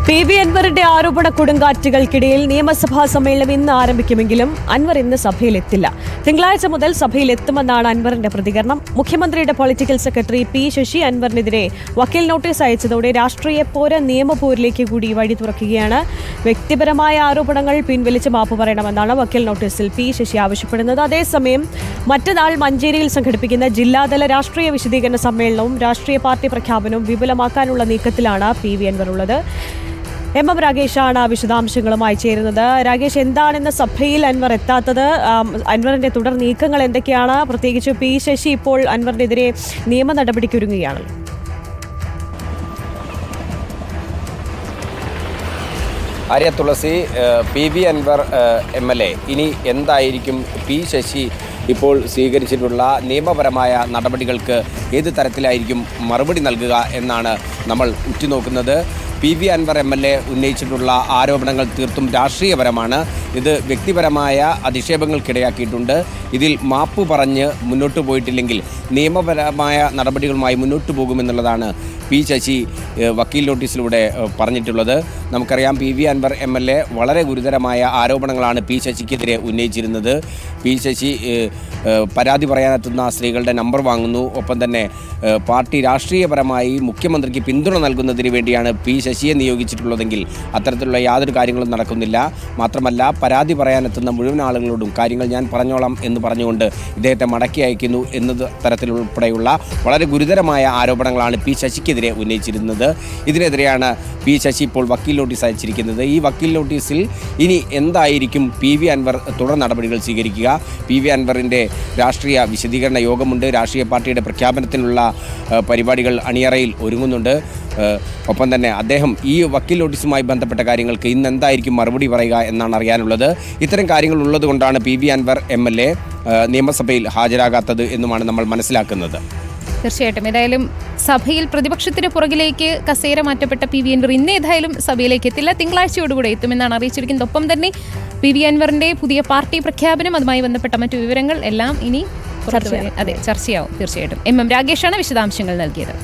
PV അൻവറിന്റെ ആരോപണ കൊടുങ്കാറ്റുകൾക്കിടയിൽ നിയമസഭാ സമ്മേളനം ഇന്ന് ആരംഭിക്കുമെങ്കിലും അൻവർ ഇന്ന് സഭയിലെത്തില്ല. തിങ്കളാഴ്ച മുതൽ സഭയിലെത്തുമെന്നാണ് അൻവറിന്റെ പ്രതികരണം. മുഖ്യമന്ത്രിയുടെ പൊളിറ്റിക്കൽ സെക്രട്ടറി P. ശശി അൻവറിനെതിരെ വക്കീൽ നോട്ടീസ് അയച്ചതോടെ രാഷ്ട്രീയ പോര നിയമപോരിലേക്ക് കൂടി വഴി തുറക്കുകയാണ്. വ്യക്തിപരമായ ആരോപണങ്ങൾ പിൻവലിച്ച് മാപ്പ് പറയണമെന്നാണ് വക്കീൽ നോട്ടീസിൽ P. ശശി ആവശ്യപ്പെടുന്നത്. അതേസമയം മറ്റന്നാൾ മഞ്ചേരിയിൽ സംഘടിപ്പിക്കുന്ന ജില്ലാതല രാഷ്ട്രീയ വിശദീകരണ സമ്മേളനവും രാഷ്ട്രീയ പാർട്ടി പ്രഖ്യാപനവും വിപുലമാക്കാനുള്ള നീക്കത്തിലാണ് PV അൻവർ ഉള്ളത്. M. രാഗേഷാണ് വിശദാംശങ്ങളുമായി ചേരുന്നത്. രാഗേഷ്, എന്താണെന്ന് സഭയിൽ അൻവർ എത്താത്തത്? അൻവറിന്റെ തുടർ നീക്കങ്ങൾ എന്തൊക്കെയാണ്? പ്രത്യേകിച്ച് P. ശശി ഇപ്പോൾ അൻവറിനെതിരെ നിയമ നടപടിക്കൊരുങ്ങുകയാണല്ലോ. ആര്യ തുളസി, PV അൻവർ MLA ഇനി എന്തായിരിക്കും P. ശശി ഇപ്പോൾ സ്വീകരിച്ചിട്ടുള്ള നിയമപരമായ നടപടികൾക്ക് ഏത് തരത്തിലായിരിക്കും മറുപടി നൽകുക എന്നാണ് നമ്മൾ ഉറ്റുനോക്കുന്നത്. PV അൻവർ MLA ഉന്നയിച്ചിട്ടുള്ള ആരോപണങ്ങൾ തീർത്തും രാഷ്ട്രീയപരമാണ്. ഇത് വ്യക്തിപരമായ അധിക്ഷേപങ്ങൾക്കിടയാക്കിയിട്ടുണ്ട്. ഇതിൽ മാപ്പ് പറഞ്ഞ് മുന്നോട്ട് പോയിട്ടില്ലെങ്കിൽ നിയമപരമായ നടപടികളുമായി മുന്നോട്ട് പോകുമെന്നുള്ളതാണ് P. ശശി വക്കീൽ നോട്ടീസിലൂടെ പറഞ്ഞിട്ടുള്ളത്. നമുക്കറിയാം, PV അൻവർ MLA വളരെ ഗുരുതരമായ ആരോപണങ്ങളാണ് P. ശശിക്കെതിരെ ഉന്നയിച്ചിരുന്നത്. P. ശശി പരാതി പറയാനെത്തുന്ന സ്ത്രീകളുടെ നമ്പർ വാങ്ങുന്നു, ഒപ്പം തന്നെ പാർട്ടി രാഷ്ട്രീയപരമായി മുഖ്യമന്ത്രിക്ക് പിന്തുണ നൽകുന്നതിന് വേണ്ടിയാണ് P. ശശിയെ നിയോഗിച്ചിട്ടുള്ളതെങ്കിൽ അത്തരത്തിലുള്ള യാതൊരു കാര്യങ്ങളും നടക്കുന്നില്ല. മാത്രമല്ല, പരാതി പറയാനെത്തുന്ന മുഴുവൻ ആളുകളോടും കാര്യങ്ങൾ ഞാൻ പറഞ്ഞോളാം എന്ന് പറഞ്ഞുകൊണ്ട് ഇദ്ദേഹത്തെ മടക്കി അയക്കുന്നു എന്നത് തരത്തിലുൾപ്പെടെയുള്ള വളരെ ഗുരുതരമായ ആരോപണങ്ങളാണ് P. ശശിക്കെതിരെ ഉന്നയിച്ചിരുന്നത്. ഇതിനെതിരെയാണ് P. ശശി ഇപ്പോൾ വക്കീൽ നോട്ടീസ് അയച്ചിരിക്കുന്നത്. ഈ വക്കീൽ നോട്ടീസിൽ ഇനി എന്തായിരിക്കും PV അൻവർ തുടർ നടപടികൾ സ്വീകരിക്കുക? PV അൻവറിൻ്റെ രാഷ്ട്രീയ വിശദീകരണ യോഗമുണ്ട്. രാഷ്ട്രീയ പാർട്ടിയുടെ പ്രഖ്യാപനത്തിനുള്ള പരിപാടികൾ അണിയറയിൽ ഒരുങ്ങുന്നുണ്ട്. ഒപ്പം തന്നെ അദ്ദേഹം ഈ വക്കീൽ നോട്ടീസുമായി ബന്ധപ്പെട്ട കാര്യങ്ങൾക്ക് ഇന്ന് എന്തായിരിക്കും മറുപടി പറയുക എന്നാണ് അറിയാനുള്ളത്. ഇത്തരം കാര്യങ്ങൾ ഉള്ളതുകൊണ്ടാണ് PV അൻവർ MLA നിയമസഭയിൽ ഹാജരാകാത്തത് എന്നുമാണ് നമ്മൾ മനസ്സിലാക്കുന്നത്. തീർച്ചയായിട്ടും ഏതായാലും സഭയിൽ പ്രതിപക്ഷത്തിന് പുറകിലേക്ക് കസേര മാറ്റപ്പെട്ട PV അൻവർ ഇന്ന് ഏതായാലും സഭയിലേക്ക് എത്തില്ല. തിങ്കളാഴ്ചയോടുകൂടെ എത്തുമെന്നാണ് അറിയിച്ചിരിക്കുന്നത്. ഒപ്പം തന്നെ PV അൻവറിന്റെ പുതിയ പാർട്ടി പ്രഖ്യാപനം, അതുമായി ബന്ധപ്പെട്ട മറ്റു വിവരങ്ങൾ എല്ലാം ഇനി ചർച്ചയാവും. തീർച്ചയായിട്ടും M. രാഗേഷാണ് വിശദാംശങ്ങൾ നൽകിയത്.